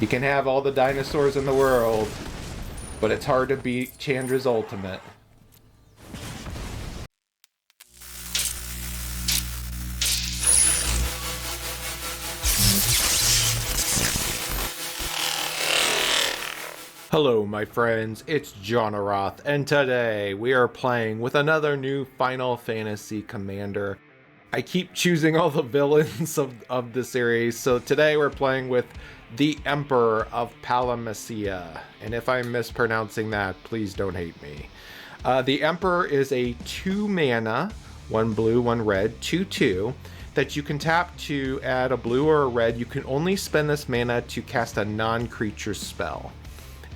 You can have all the dinosaurs in the world, but it's hard to beat Chandra's ultimate. Hello my friends, it's Johnaroth, and today we are playing with another new Final Fantasy commander. I keep choosing all the villains of the series, so today we're playing with the Emperor of Palamecia. And if I'm mispronouncing that, please don't hate me. The Emperor is a 2 mana, 1 blue, 1 red, 2/2, that you can tap to add a blue or a red. You can only spend this mana to cast a non-creature spell.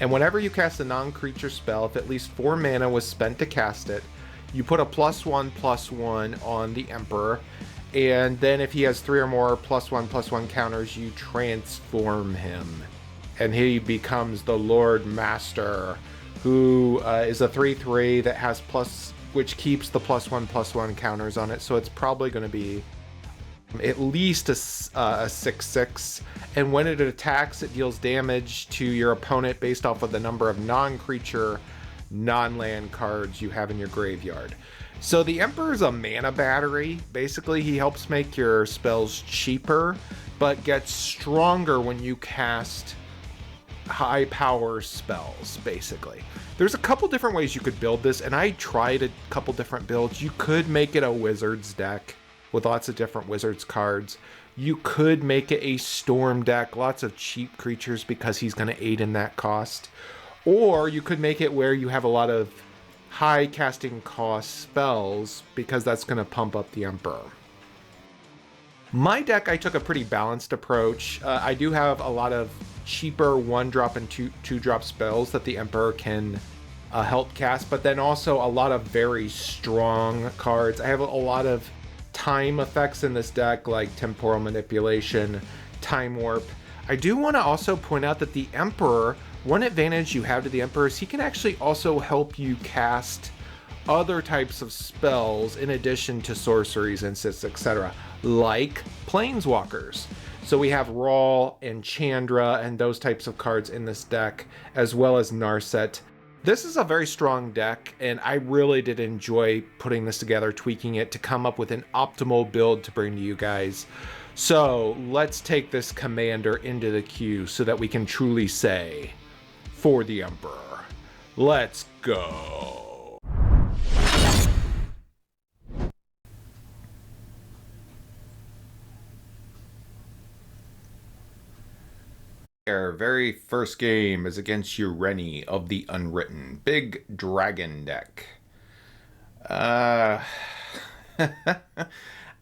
And whenever you cast a non-creature spell, if at least 4 mana was spent to cast it, you put a +1/+1 on the Emperor, and then if he has 3 or more +1/+1 counters, you transform him. And he becomes the Lord Master, who is a 3/3 that has which keeps the +1/+1 counters on it, so it's probably going to be at least a 6/6, and when it attacks, it deals damage to your opponent based off of the number of non-creature, non-land cards you have in your graveyard. So the Emperor is a mana battery. Basically, he helps make your spells cheaper, but gets stronger when you cast high power spells, basically. There's a couple different ways you could build this, and I tried a couple different builds. You could make it a Wizards deck with lots of different Wizards cards. You could make it a Storm deck, lots of cheap creatures because he's going to aid in that cost. Or you could make it where you have a lot of high casting cost spells because that's going to pump up the Emperor. My deck, I took a pretty balanced approach. I do have a lot of cheaper 1-drop and 2-drop spells that the Emperor can help cast, but then also a lot of very strong cards. I have a lot of time effects in this deck, like temporal manipulation, time warp. I do want to also point out that the Emperor, one advantage you have to the Emperor is he can actually also help you cast other types of spells in addition to sorceries, instants, etc., like planeswalkers. So we have Brawl and Chandra and those types of cards in this deck, as well as Narset. This is a very strong deck, and I really did enjoy putting this together, tweaking it to come up with an optimal build to bring to you guys. So let's take this commander into the queue so that we can truly say, for the Emperor, let's go. Our very first game is against Ureni of the Unwritten. Big Dragon deck. I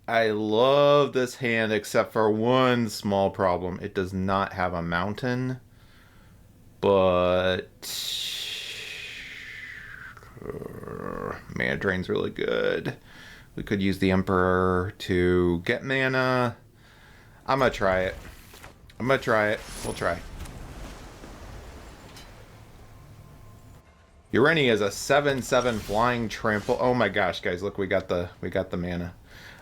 love this hand except for one small problem. It does not have a mountain, but mana drain's really good. We could use the Emperor to get mana. I'm gonna try it. We'll try. Ureni is a 7/7 flying trample. Oh my gosh, guys, look, we got the mana.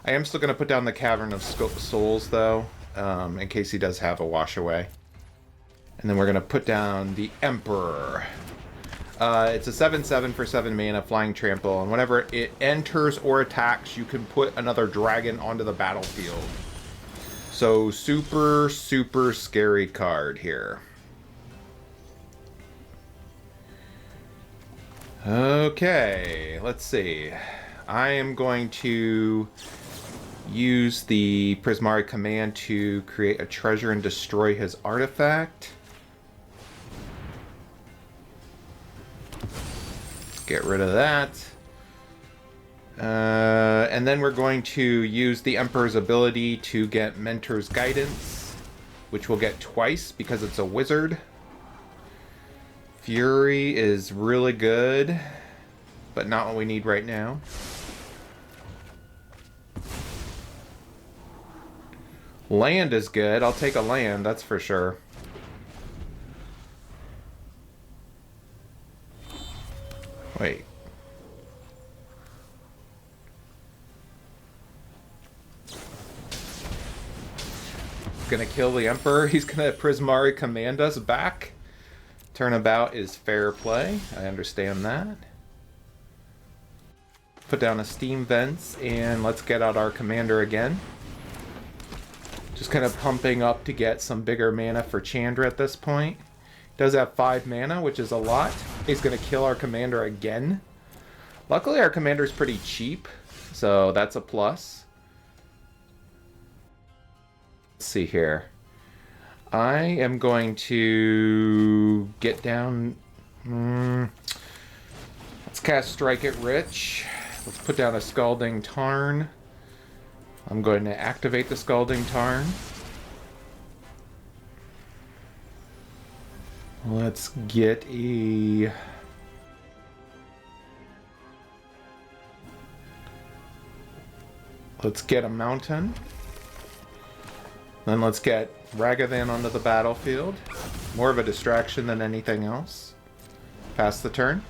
I am still gonna put down the Cavern of Souls though, in case he does have a wash away. And then we're gonna put down the Emperor. It's a 7/7 for 7 mana flying trample, and whenever it enters or attacks, you can put another dragon onto the battlefield. So super scary card here. Okay, let's see. I am going to use the Prismari command to create a treasure and destroy his artifact. Get rid of that. And then we're going to use the Emperor's ability to get Mentor's Guidance, which we'll get twice because it's a wizard. Fury is really good, but not what we need right now. Land is good. I'll take a land, that's for sure. Wait. gonna kill the Emperor. He's gonna Prismari command us back. Turnabout is fair play. I understand that. Put down a Steam Vents, and let's get out our commander again. Just kind of pumping up to get some bigger mana for Chandra at this point. Does have 5 mana, which is a lot. He's going to kill our commander again. Luckily, our commander is pretty cheap, so that's a plus. Let's see here. I am going to get down... Let's cast Strike It Rich. Let's put down a Scalding Tarn. I'm going to activate the Scalding Tarn. Let's get a... Let's get a Mountain. Then let's get Ragavan onto the battlefield. More of a distraction than anything else. Pass the turn.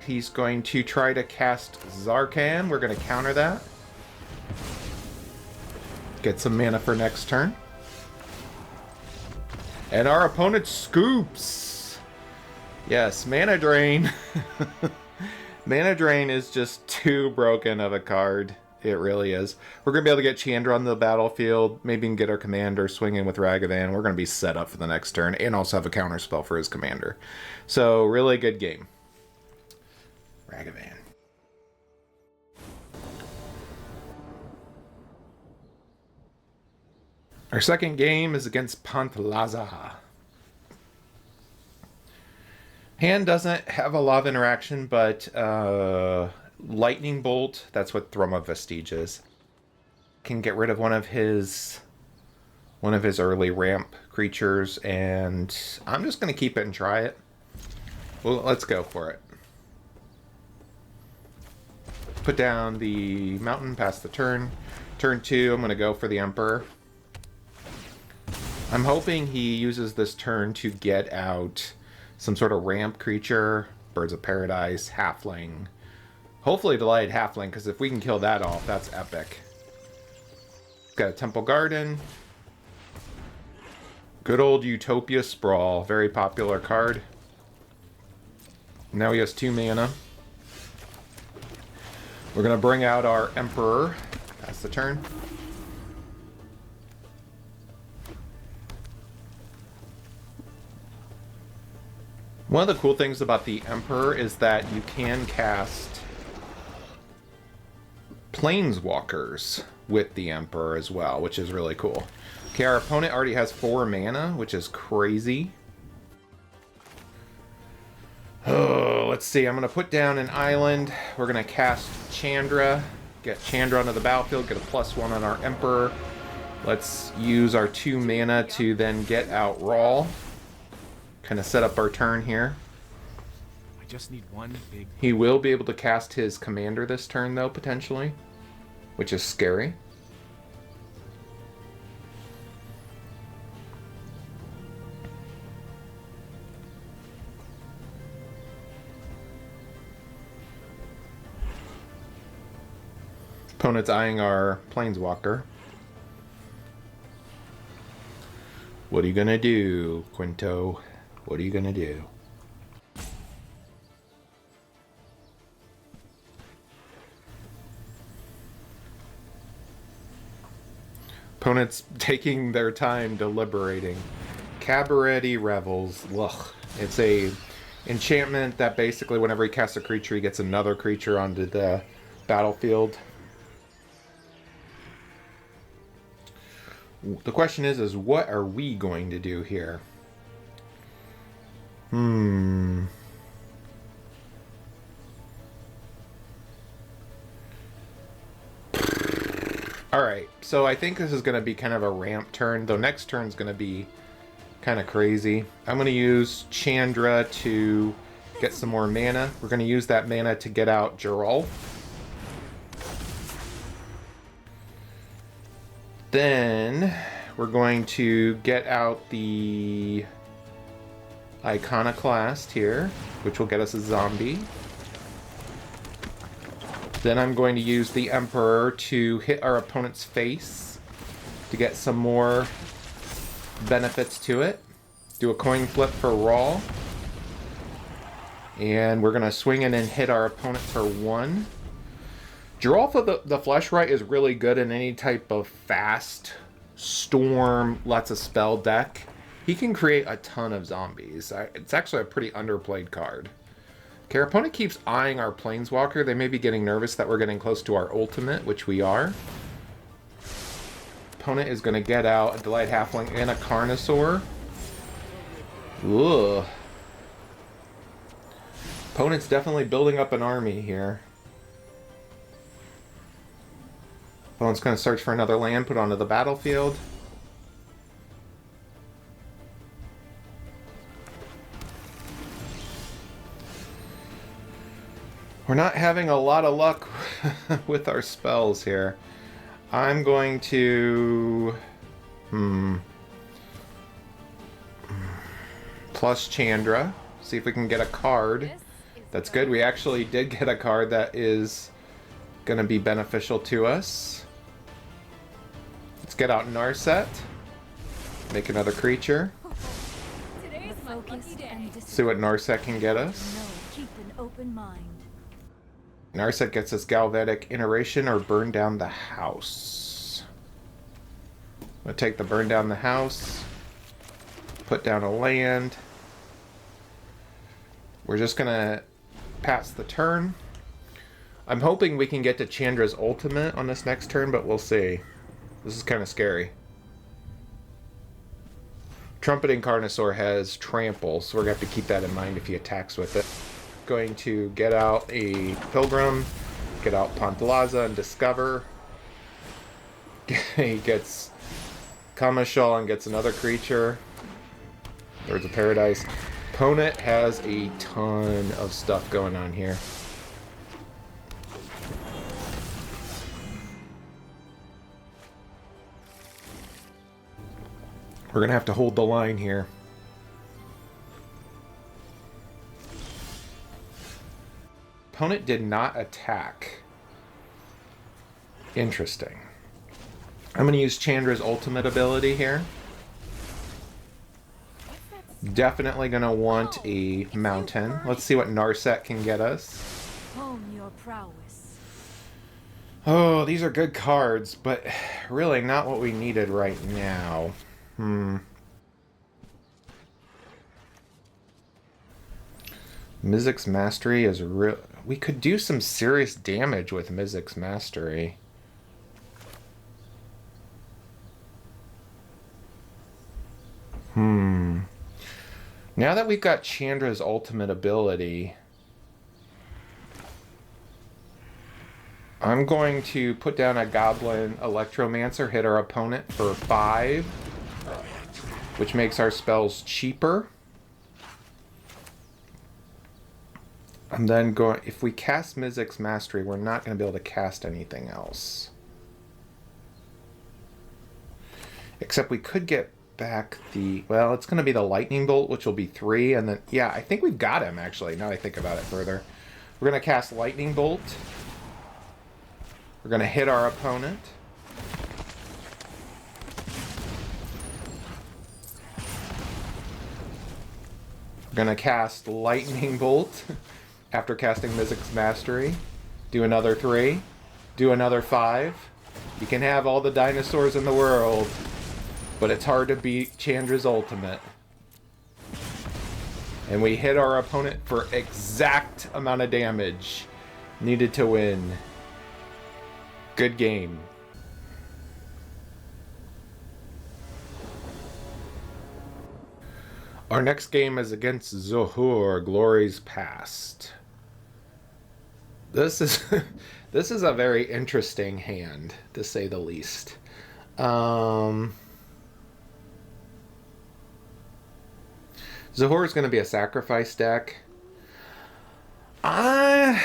He's going to try to cast Zarkan. We're going to counter that. Get some mana for next turn. And our opponent scoops. Yes, Mana Drain. Mana Drain is just too broken of a card. It really is. We're going to be able to get Chandra on the battlefield. Maybe we can get our commander swinging with Ragavan. We're going to be set up for the next turn. And also have a counter spell for his commander. So, really good game. Ragavan. Our second game is against Pantlaza. Hand doesn't have a lot of interaction, but Lightning Bolt, that's what Throma Vestige is, can get rid of one of his early ramp creatures, and I'm just going to keep it and try it. Well, let's go for it. Put down the mountain, pass the turn. Turn 2, I'm going to go for the Emperor. I'm hoping he uses this turn to get out some sort of ramp creature, Birds of Paradise, Halfling. Hopefully Delighted Halfling, because if we can kill that off, that's epic. Got a Temple Garden. Good old Utopia Sprawl, very popular card. Now he has 2 mana. We're going to bring out our Emperor. Pass the turn. One of the cool things about the Emperor is that you can cast Planeswalkers with the Emperor as well, which is really cool. Okay, our opponent already has 4 mana, which is crazy. Oh, let's see. I'm going to put down an island. We're going to cast Chandra. Get Chandra onto the battlefield. Get a +1 on our Emperor. Let's use our 2 mana to then get out Brawl. Kind of set up our turn here. I just need one big... He will be able to cast his commander this turn, though, potentially. Which is scary. Opponent's eyeing our Planeswalker. What are you gonna do, Quinto? What are you gonna do? Opponent's taking their time deliberating. Cabaret Revels. Ugh. It's a enchantment that basically whenever he casts a creature, he gets another creature onto the battlefield. The question is what are we going to do here? Alright, so I think this is going to be kind of a ramp turn, though next turn's going to be kind of crazy. I'm going to use Chandra to get some more mana. We're going to use that mana to get out Johnaroth. Then we're going to get out the Iconoclast here, which will get us a zombie. Then I'm going to use the Emperor to hit our opponent's face to get some more benefits to it. Do a coin flip for Brawl. And we're going to swing in and hit our opponent for 1. Johnaroth of the Fleshright is really good in any type of fast storm, lots of spell deck. He can create a ton of zombies. It's actually a pretty underplayed card. Okay, our opponent keeps eyeing our Planeswalker. They may be getting nervous that we're getting close to our ultimate, which we are. Opponent is going to get out a Delayed Halfling and a Carnosaur. Ugh. Opponent's definitely building up an army here. Opponent's going to search for another land, put onto the battlefield. We're not having a lot of luck with our spells here. I'm going to... plus Chandra. See if we can get a card. That's good. We actually did get a card that is going to be beneficial to us. Let's get out Narset. Make another creature. See what Narset can get us. Keep an open mind. Narset gets us Galvanic Iteration or Burn Down the House. I'm going to take the Burn Down the House. Put down a land. We're just going to pass the turn. I'm hoping we can get to Chandra's ultimate on this next turn, but we'll see. This is kind of scary. Trumpeting Carnosaur has Trample, so we're going to have to keep that in mind if he attacks with it. Going to get out a Pilgrim, get out Pantalaza and Discover. He gets Kamashal and gets another creature. There's a Paradise. Opponent has a ton of stuff going on here. We're going to have to hold the line here. Opponent did not attack. Interesting. I'm going to use Chandra's ultimate ability here. Definitely going to want a mountain. Let's see what Narset can get us. Hone your prowess. Oh, these are good cards, but really not what we needed right now. Mizzix's Mastery is real. We could do some serious damage with Mizzix's Mastery. Now that we've got Chandra's ultimate ability, I'm going to put down a Goblin Electromancer, hit our opponent for 5, which makes our spells cheaper. I'm then going, if we cast Mizzix's Mastery, we're not going to be able to cast anything else. Except we could get back the, well, it's going to be the Lightning Bolt, which will be 3, and then, yeah, I think we've got him, actually, now I think about it further. We're going to cast Lightning Bolt. We're going to hit our opponent. We're going to cast Lightning Bolt after casting Mizzix's Mastery. Do another 3. Do another 5. You can have all the dinosaurs in the world, but it's hard to beat Chandra's ultimate. And we hit our opponent for exact amount of damage needed to win. Good game. Our next game is against Zohur, Glory's Past. This is this is a very interesting hand, to say the least. Zohur is going to be a sacrifice deck. I'm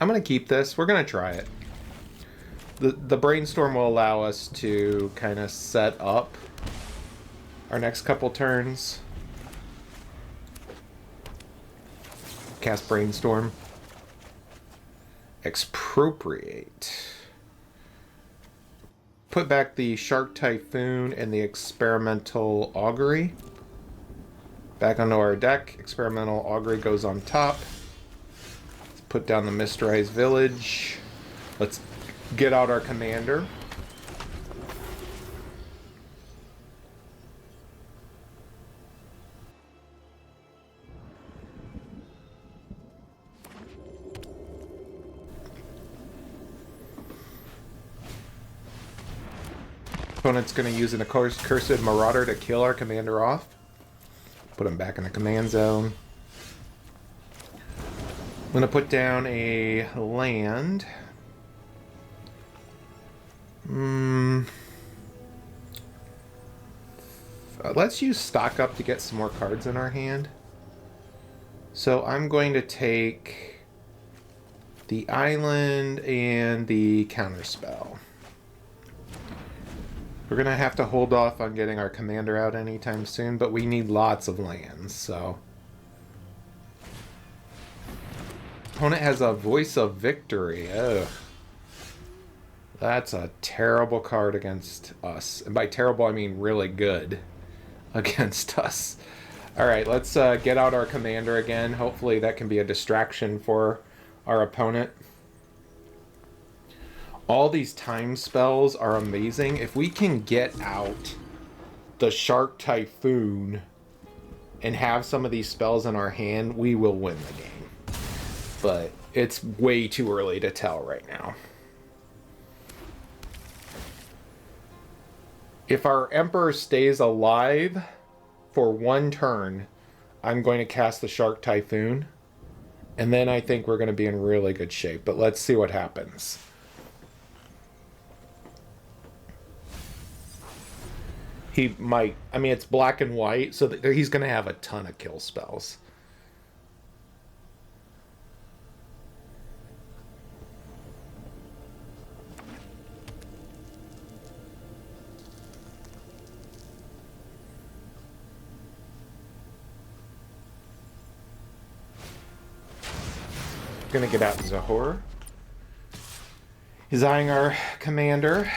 going to keep this. We're going to try it. The brainstorm will allow us to kind of set up our next couple turns. Cast Brainstorm. Expropriate. Put back the Shark Typhoon and the Experimental Augury. Back onto our deck. Experimental Augury goes on top. Let's put down the Mysterized Village. Let's get out our commander. Opponent's going to use an Cursed Marauder to kill our commander off. Put him back in the command zone. I'm going to put down a land. Let's use stock up to get some more cards in our hand. So I'm going to take the island and the counterspell. We're going to have to hold off on getting our commander out anytime soon, but we need lots of lands, so. Opponent has a Voice of Victory. Ugh. That's a terrible card against us. And by terrible, I mean really good against us. Alright, let's get out our commander again. Hopefully that can be a distraction for our opponent. All these time spells are amazing. If we can get out the Shark Typhoon and have some of these spells in our hand, we will win the game. But it's way too early to tell right now. If our Emperor stays alive for one turn, I'm going to cast the Shark Typhoon. And then I think we're going to be in really good shape. But let's see what happens. He might, I mean, it's black and white, so he's going to have a ton of kill spells. Going to get out Zahor. He's eyeing our commander.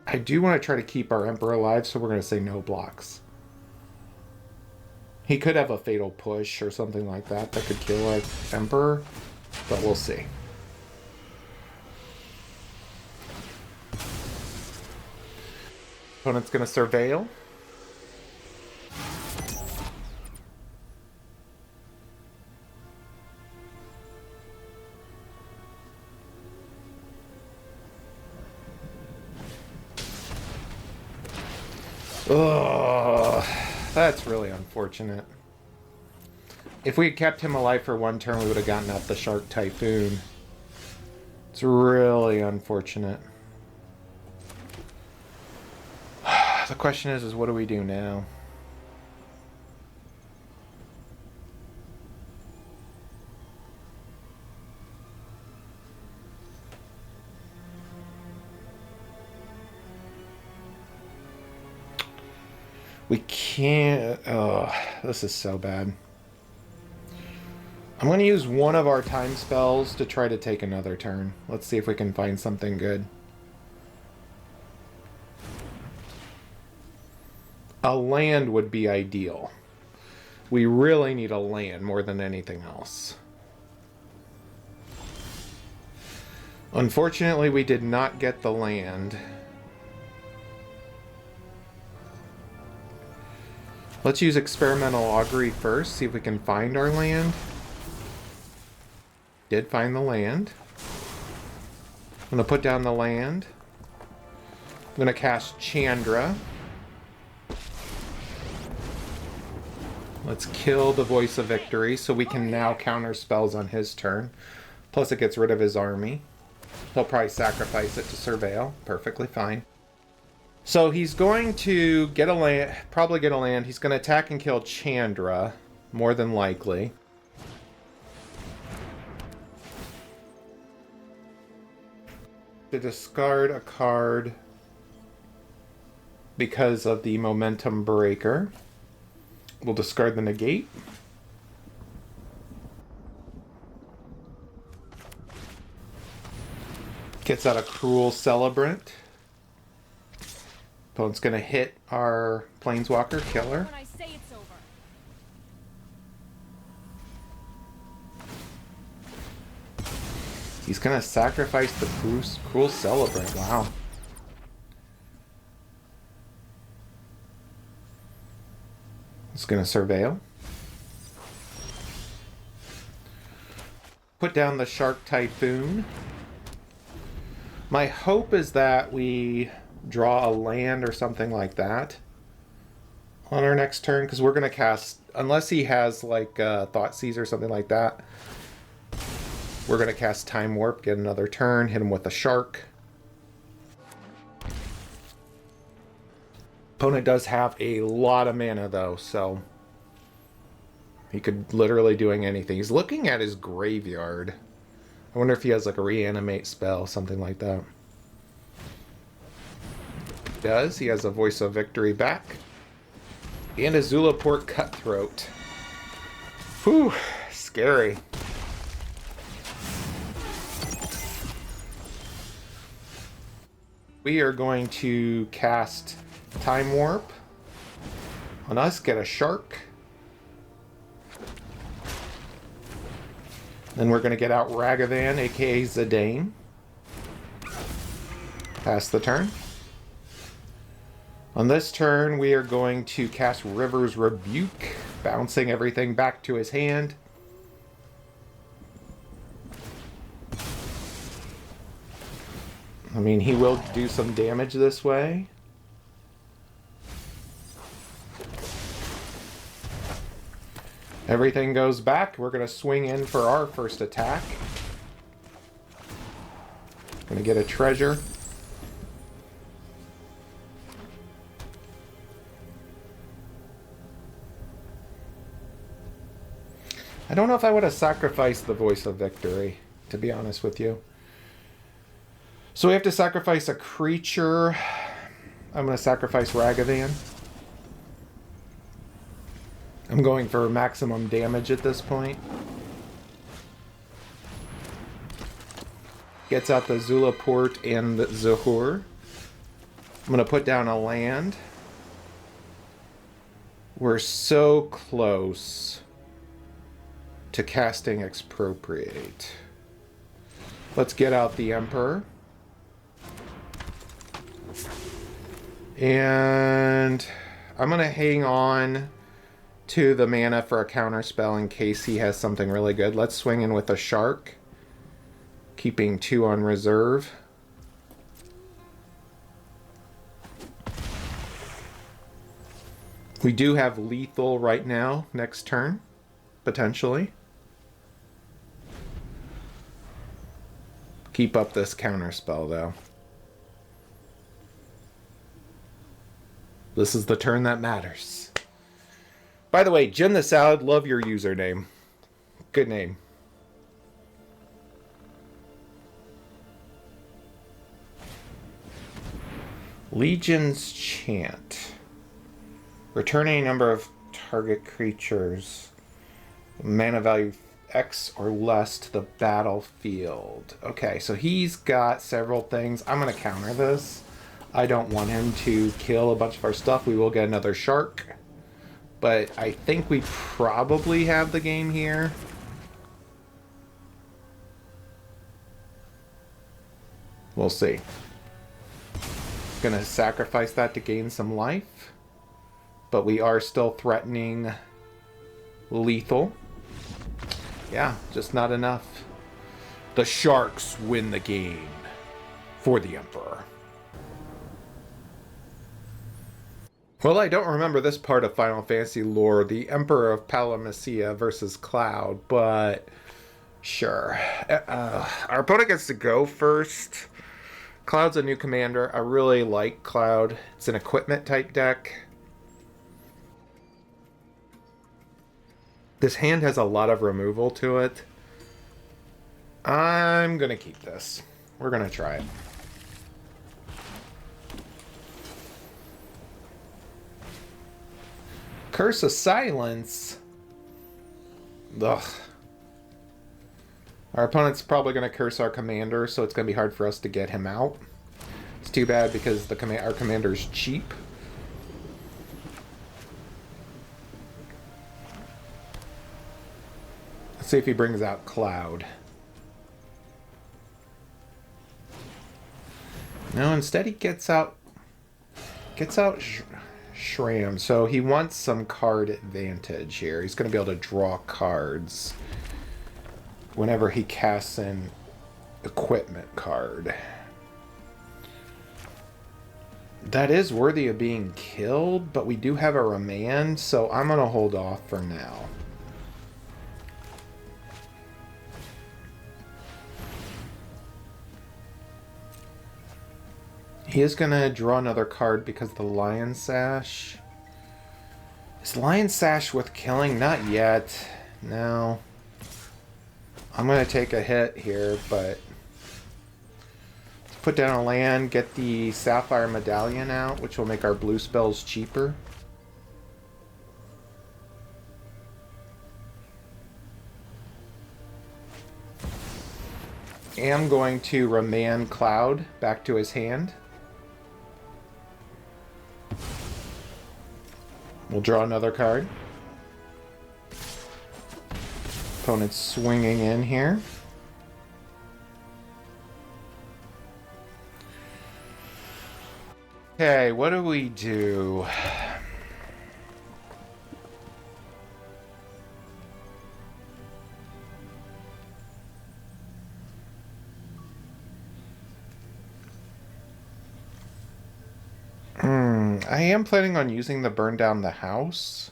I do want to try to keep our Emperor alive, so we're going to say no blocks. He could have a Fatal Push or something like that that could kill our Emperor, but we'll see. Opponent's going to Surveil. Ugh, that's really unfortunate. If we had kept him alive for one turn, we would have gotten out the Shark Typhoon. It's really unfortunate. The question is what do we do now? We can't... Oh, this is so bad. I'm going to use one of our time spells to try to take another turn. Let's see if we can find something good. A land would be ideal. We really need a land more than anything else. Unfortunately, we did not get the land. Let's use Experimental Augury first, see if we can find our land. Did find the land. I'm going to put down the land. I'm going to cast Chandra. Let's kill the Voice of Victory so we can now counter spells on his turn. Plus it gets rid of his army. He'll probably sacrifice it to Surveil. Perfectly fine. So he's going to get a land, probably get a land. He's going to attack and kill Chandra, more than likely. To discard a card because of the Momentum Breaker. We'll discard the negate. Gets out a Cruel Celebrant. Opponent's going to hit our Planeswalker killer. When I say it's over. He's going to sacrifice the Cruel Celebrant. Wow. He's going to Surveil. Put down the Shark Typhoon. My hope is that we draw a land or something like that on our next turn, because we're going to cast, unless he has like Thoughtseize or something like that, we're going to cast Time Warp, get another turn, hit him with a Shark. Opponent does have a lot of mana though, so he could literally doing anything. He's looking at his graveyard. I wonder if he has like a reanimate spell, something like that. Does. He has a Voice of Victory back. And a Zulaport Cutthroat. Whew, scary. We are going to cast Time Warp on us, get a Shark. Then we're going to get out Ragavan, aka Zidane. Pass the turn. On this turn, we are going to cast River's Rebuke, bouncing everything back to his hand. I mean, he will do some damage this way. Everything goes back. We're going to swing in for our first attack. Going to get a treasure. I don't know if I would have sacrificed the Voice of Victory, to be honest with you. So we have to sacrifice a creature. I'm going to sacrifice Ragavan. I'm going for maximum damage at this point. Gets out the Zulaport and the Zahur. I'm going to put down a land. We're so close to casting Expropriate. Let's get out the Emperor. And I'm going to hang on to the mana for a counter spell in case he has something really good. Let's swing in with a Shark, keeping 2 on reserve. We do have lethal right now, next turn, potentially. Keep up this counter spell though. This is the turn that matters. By the way, Jim the Salad, love your username. Good name. Legion's Chant. Return any number of target creatures. Mana value X or less to the battlefield. Okay, so he's got several things. I'm going to counter this. I don't want him to kill a bunch of our stuff. We will get another Shark. But I think we probably have the game here. We'll see. Gonna sacrifice that to gain some life. But we are still threatening lethal. Yeah, just not enough. The Sharks win the game for the Emperor. Well, I don't remember this part of Final Fantasy lore, the Emperor of Palamecia versus Cloud, but sure. Our opponent gets to go first. Cloud's a new commander. I really like Cloud. It's an equipment type deck. This hand has a lot of removal to it. I'm going to keep this. We're going to try it. Curse of Silence. Ugh. Our opponent's probably going to curse our commander, so it's going to be hard for us to get him out. It's too bad because our commander's cheap. Let's see if he brings out Cloud. No, instead he gets out Shram, so he wants some card advantage here. He's going to be able to draw cards whenever he casts an equipment card. That is worthy of being killed, but we do have a remand, so I'm going to hold off for now. He is going to draw another card because of the Lion Sash. Is Lion Sash worth killing? Not yet. No. I'm going to take a hit here, but... put down a land, get the Sapphire Medallion out, which will make our blue spells cheaper. Am going to remand Cloud back to his hand. We'll draw another card. Opponent's swinging in here. Okay, what do we do? I am planning on using the burn down the house.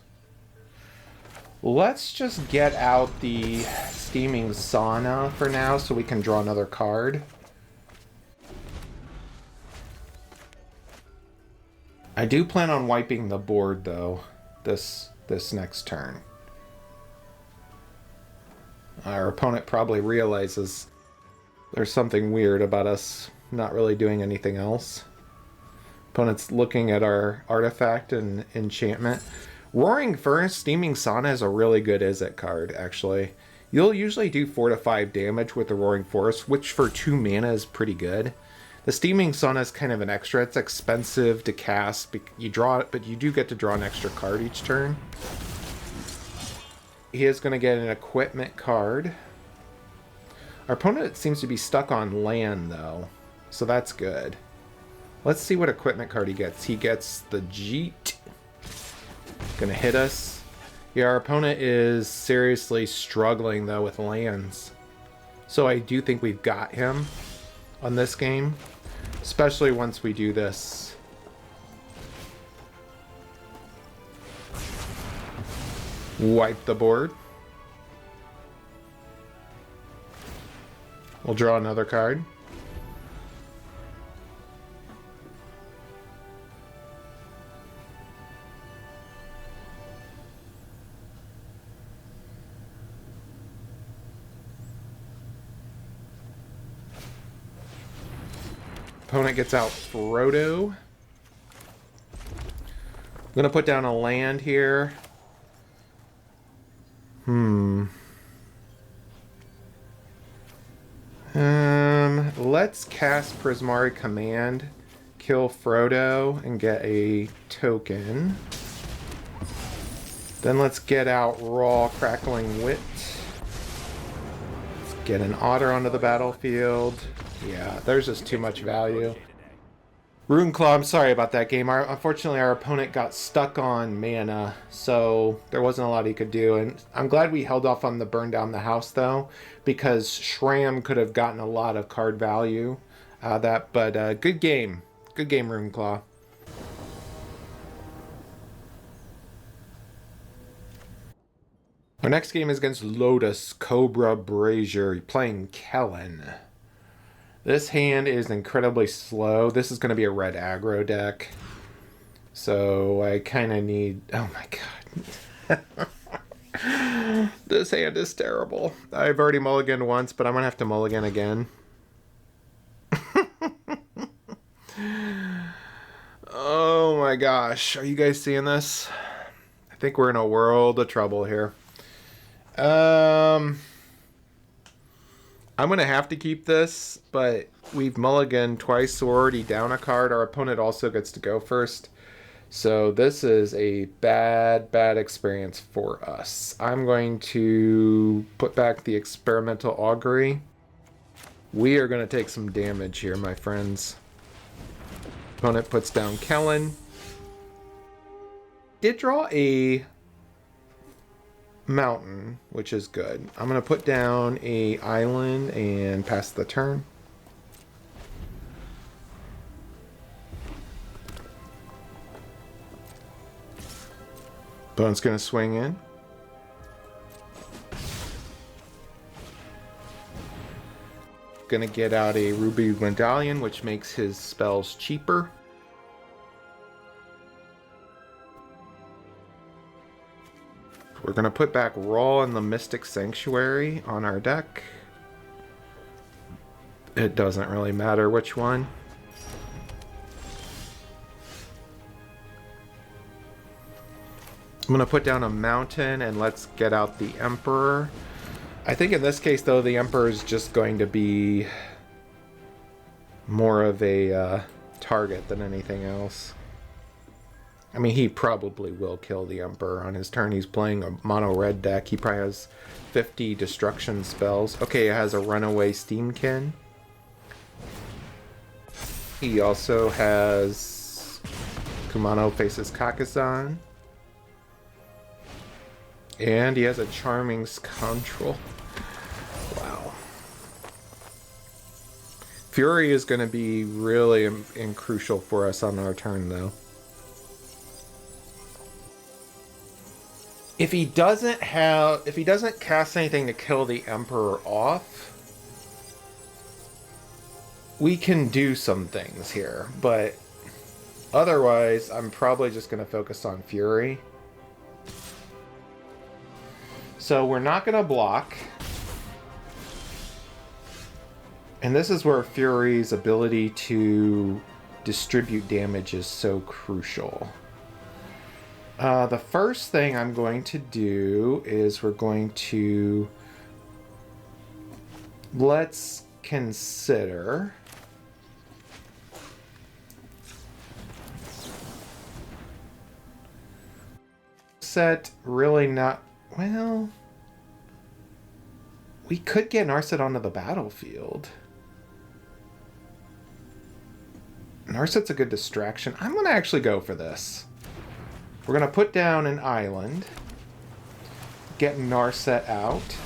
Let's just get out the steaming sauna for now so we can draw another card. I do plan on wiping the board though this next turn. Our opponent probably realizes there's something weird about us not really doing anything else. Opponent's looking at our artifact and enchantment. Roaring Furnace, Steaming Sauna is a really good Izzet card, actually. You'll usually do 4 to 5 damage with the Roaring Forest, which for 2 mana is pretty good. The Steaming Sauna is kind of an extra. It's expensive to cast. You draw it, but you do get to draw an extra card each turn. He is going to get an equipment card. Our opponent seems to be stuck on land, though, so that's good. Let's see what equipment card he gets. He gets the Jeet. Gonna hit us. Yeah, our opponent is seriously struggling, though, with lands. So I do think we've got him on this game. Especially once we do this. Wipe the board. We'll draw another card. Opponent gets out Frodo. I'm going to put down a land here. Let's cast Prismari Command, kill Frodo, and get a token. Then let's get out Raw Crackling Wit. Let's get an Otter onto the battlefield. Yeah, there's just too much value. Runeclaw, I'm sorry about that game. Unfortunately, our opponent got stuck on mana, so there wasn't a lot he could do. And I'm glad we held off on the burn down the house, though, because Shram could have gotten a lot of card value. But good game. Good game, Runeclaw. Our next game is against Lotus Cobra Brazier, playing Kellen. This hand is incredibly slow. This is going to be a red aggro deck. So I kind of need... Oh my god. This hand is terrible. I've already mulliganed once, but I'm going to have to mulligan again. Oh my gosh. Are you guys seeing this? think we're in a world of trouble here. I'm going to have to keep this, but we've mulliganed twice, so we're already down a card. Our opponent also gets to go first. So this is a bad experience for us. I'm going to put back the experimental augury. We are going to take some damage here, my friends. Opponent puts down Kellen. Did draw a mountain, which is good. I'm going to put down a island and pass the turn. Opponent's going to swing in. Going to get out a ruby medallion, which makes his spells cheaper. We're going to put back Brawl and the Mystic Sanctuary on our deck. It doesn't really matter which one. I'm going to put down a mountain and let's get out the Emperor. I think in this case, though, the Emperor is just going to be more of a target than anything else. I mean, he probably will kill the Emperor on his turn. He's playing a mono red deck. He probably has 50 destruction spells. Okay, it has a runaway Steamkin. He also has Kumano faces Kakazan. And he has a Charming Scoundrel. Wow. Fury is going to be really crucial for us on our turn, though. If he doesn't cast anything to kill the Emperor off, we can do some things here, but otherwise, I'm probably just going to focus on Fury. So we're not going to block. And this is where Fury's ability to distribute damage is so crucial. The first thing I'm going to do is we're going to... Let's consider... Set really not... Well... We could get Narset onto the battlefield. Narset's a good distraction. I'm going to actually go for this. We're going to put down an island. Get Narset out.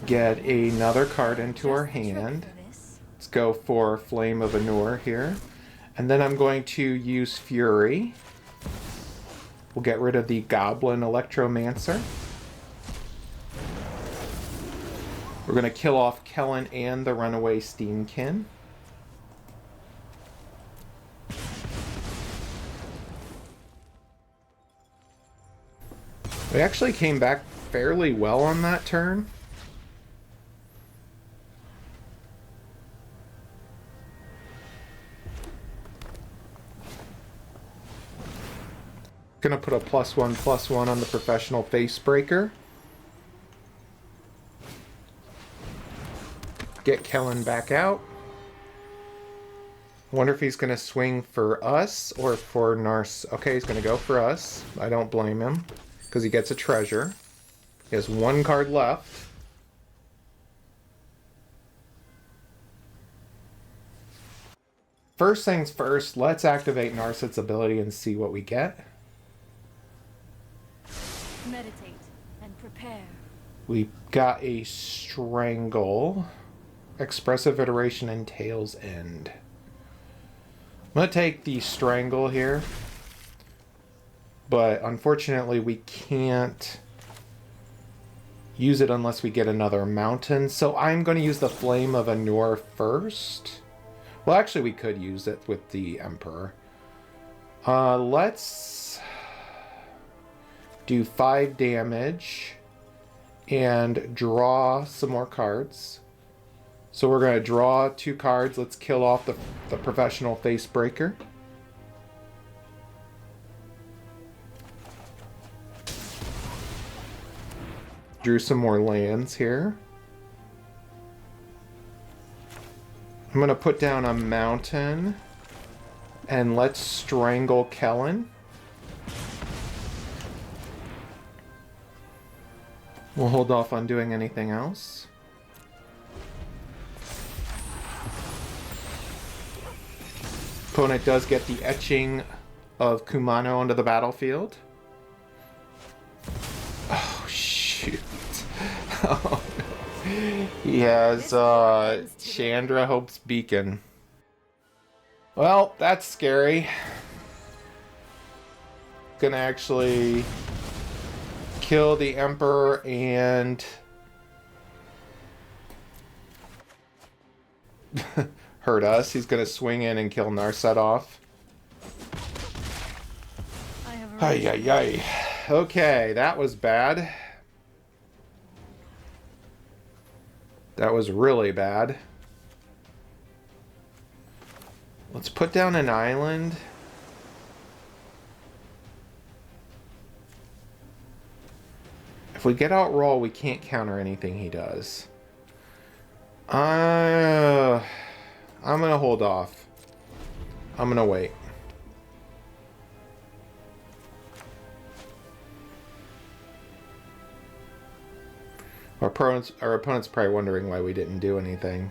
Get another card into our hand. Let's go for Flame of Anur here. And then I'm going to use Fury. We'll get rid of the Goblin Electromancer. We're going to kill off Kellen and the runaway Steamkin. We actually came back fairly well on that turn. Gonna put a +1/+1 on the Professional Facebreaker. Get Kellen back out. Wonder if he's gonna swing for us or for Nars. Okay, he's gonna go for us. I don't blame him, because he gets a treasure. He has one card left. First things first, let's activate Narset's ability and see what we get. Meditate and prepare. We got a Strangle, Expressive Iteration, and Tail's End. I'm going to take the Strangle here, but unfortunately we can't use it unless we get another mountain, so I'm going to use the Flame of Anur first. Well, actually we could use it with the Emperor. Let's do 5 damage and draw some more cards. So we're going to draw 2 cards. Let's kill off the Professional Facebreaker. Drew some more lands here. I'm gonna put down a mountain and let's strangle Kellen. We'll hold off on doing anything else. Opponent does get the etching of Kumano onto the battlefield. Oh, shoot. Oh, no. He has Chandra Hope's Beacon. Well, that's scary. Gonna actually kill the Emperor and hurt us. He's gonna swing in and kill Narsetov. Ay, ay, ay. Okay, that was bad. That was really bad. Let's put down an island. If we get out Brawl, we can't counter anything he does. I'm gonna hold off. I'm gonna wait. Our opponent's probably wondering why we didn't do anything.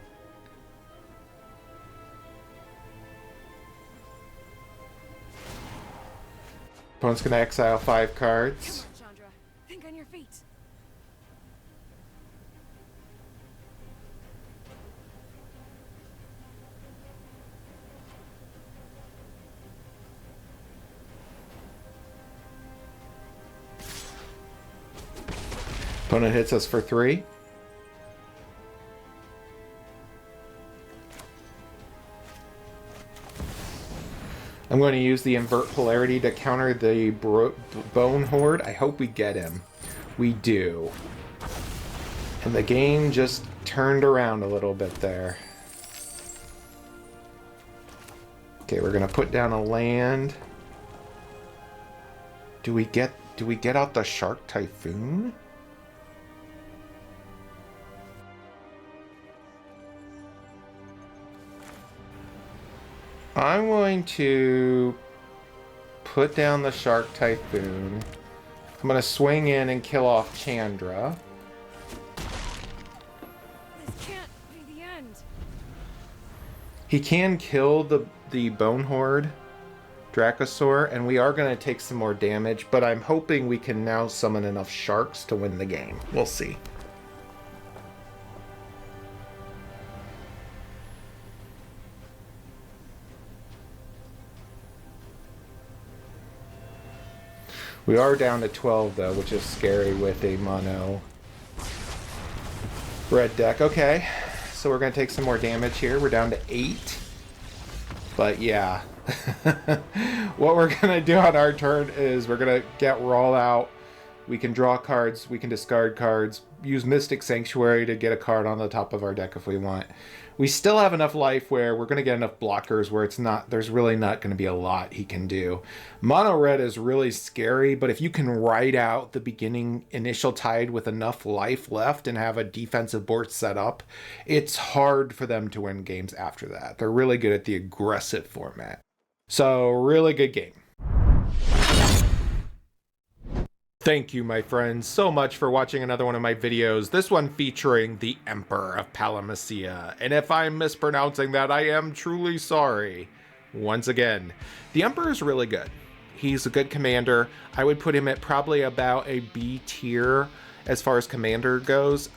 Opponent's gonna exile 5 cards. Come on, Chandra. Think on your feet. Opponent hits us for 3. I'm going to use the invert polarity to counter the Bone Horde. I hope we get him. We do. And the game just turned around a little bit there. Okay, we're going to put down a land. Do we get out the Shark Typhoon? I'm going to put down the Shark Typhoon. I'm going to swing in and kill off Chandra. This can't be the end. He can kill the Bone Horde Dracosaur, and we are going to take some more damage, but I'm hoping we can now summon enough sharks to win the game. We'll see. We are down to 12, though, which is scary with a mono red deck. Okay, so we're going to take some more damage here. We're down to 8. But, yeah. What we're going to do on our turn is we're going to get Brawl out. We can draw cards. We can discard cards. Use Mystic Sanctuary to get a card on the top of our deck if we want. We still have enough life where we're going to get enough blockers where there's really not going to be a lot he can do. Mono red is really scary, but if you can ride out the beginning initial tide with enough life left and have a defensive board set up, it's hard for them to win games after that. They're really good at the aggressive format. So, really good game. Thank you, my friends, so much for watching another one of my videos, this one featuring the Emperor of Palamecia. And if I'm mispronouncing that, I am truly sorry. Once again, the Emperor is really good. He's a good commander. I would put him at probably about a B tier as far as commander goes.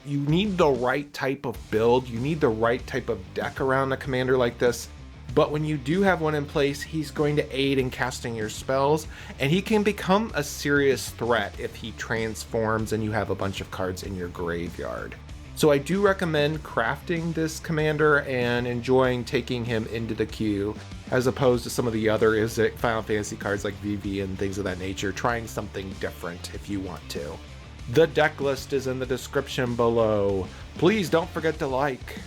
You need the right type of build, you need the right type of deck around a commander like this. But when you do have one in place, he's going to aid in casting your spells, and he can become a serious threat if he transforms and you have a bunch of cards in your graveyard. So I do recommend crafting this commander and enjoying taking him into the queue, as opposed to some of the other Final Fantasy cards like VV and things of that nature, trying something different if you want to. The deck list is in the description below. Please don't forget to like.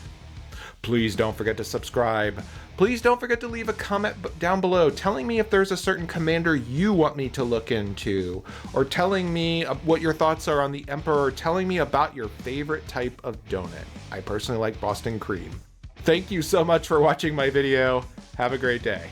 Please don't forget to subscribe. Please don't forget to leave a comment down below telling me if there's a certain commander you want me to look into, or telling me what your thoughts are on the Emperor, telling me about your favorite type of donut. I personally like Boston cream. Thank you so much for watching my video. Have a great day.